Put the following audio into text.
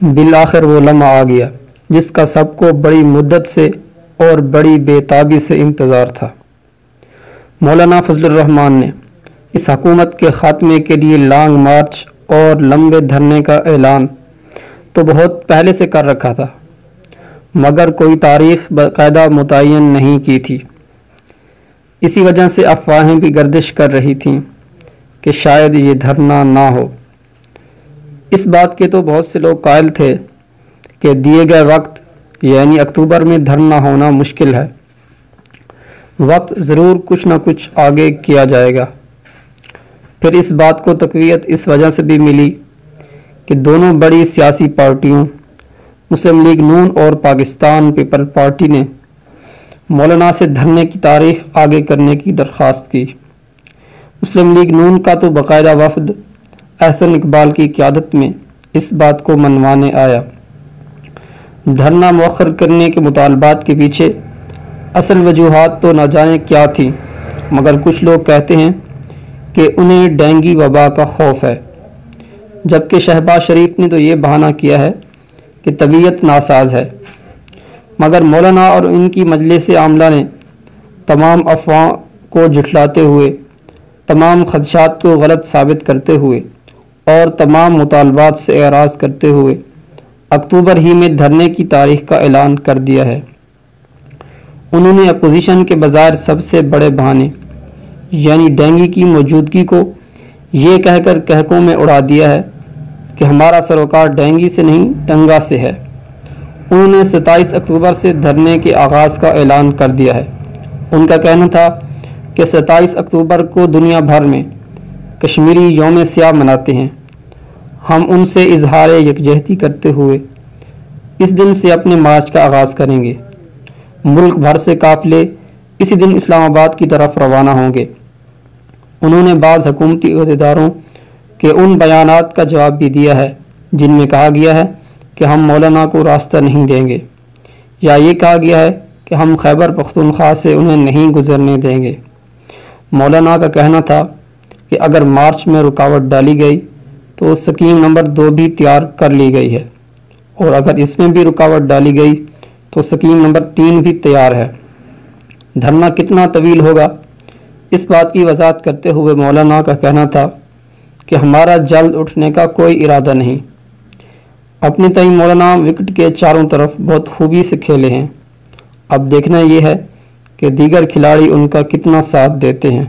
بالآخر وہ لمحہ آ گیا جس کا سب کو بڑی مدت سے اور بڑی بے تابی سے انتظار تھا۔ مولانا فضل الرحمان نے اس حکومت کے خاتمے کے لیے لانگ مارچ اور لمبے دھرنے کا اعلان تو بہت پہلے سے کر رکھا تھا، مگر کوئی تاریخ باقاعدہ متعین نہیں کی تھی۔ اسی وجہ سے افواہیں بھی گردش کر رہی تھیں کہ شاید یہ دھرنا نہ ہو۔ اس بات کے تو بہت سے لوگ قائل تھے کہ دیے گئے وقت یعنی اکتوبر میں دھرنا ہونا مشکل ہے، وقت ضرور کچھ نہ کچھ آگے کیا جائے گا۔ پھر اس بات کو تقویت اس وجہ سے بھی ملی کہ دونوں بڑی سیاسی پارٹیوں مسلم لیگ نون اور پاکستان پیپل پارٹی نے مولانا سے دھرنے کی تاریخ آگے کرنے کی درخواست کی۔ مسلم لیگ نون کا تو باقاعدہ وفد احسن اقبال کی قیادت میں اس بات کو منوانے آیا۔ دھرنا مؤخر کرنے کے مطالبات کے پیچھے اصل وجوہات تو نہ جانے کیا تھی، مگر کچھ لوگ کہتے ہیں کہ انہیں ڈینگی وبا کا خوف ہے، جبکہ شہباز شریف نے تو یہ بہانہ کیا ہے کہ طبیعت ناساز ہے۔ مگر مولانا اور ان کی مجلس عاملہ نے تمام افواہ کو جھٹلاتے ہوئے، تمام خدشات کو غلط ثابت کرتے ہوئے اور تمام مطالبات سے اعراض کرتے ہوئے اکتوبر ہی میں دھرنے کی تاریخ کا اعلان کر دیا ہے۔ انہوں نے اپوزیشن کے بظاہر سب سے بڑے بہانے یعنی ڈینگی کی موجودگی کو یہ کہہ کر کہکوں میں اڑا دیا ہے کہ ہمارا سروکار ڈینگی سے نہیں ڈنگا سے ہے۔ انہوں نے 27 اکتوبر سے دھرنے کے آغاز کا اعلان کر دیا ہے۔ ان کا کہنا تھا کہ 27 اکتوبر کو دنیا بھر میں کشمیری یوم سیاہ مناتے ہیں۔ ہم ان سے اظہار یکجہتی کرتے ہوئے اس دن سے اپنے مارچ کا آغاز کریں گے۔ ملک بھر سے قافلے اسی دن اسلام آباد کی طرف روانہ ہوں گے۔ انہوں نے بعض حکومتی عہدیداروں کے ان بیانات کا جواب بھی دیا ہے جن میں کہا گیا ہے کہ ہم مولانا کو راستہ نہیں دیں گے، یا یہ کہا گیا ہے کہ ہم خیبر پختونخوا سے انہیں نہیں گزرنے دیں گے۔ مولانا کا کہنا تھا کہ اگر مارچ میں رکاوٹ ڈالی گئی تو سکیم نمبر 2 بھی تیار کر لی گئی ہے، اور اگر اس میں بھی رکاوٹ ڈالی گئی تو سکیم نمبر 3 بھی تیار ہے۔ دھرنا کتنا طویل ہوگا اس بات کی وضاحت کرتے ہوئے مولانا کا کہنا تھا کہ ہمارا جلد اٹھنے کا کوئی ارادہ نہیں۔ اپنے تئیں مولانا وکٹ کے چاروں طرف بہت خوبی سے کھیلے ہیں، اب دیکھنا یہ ہے کہ دیگر کھلاڑی ان کا کتنا ساتھ دیتے ہیں۔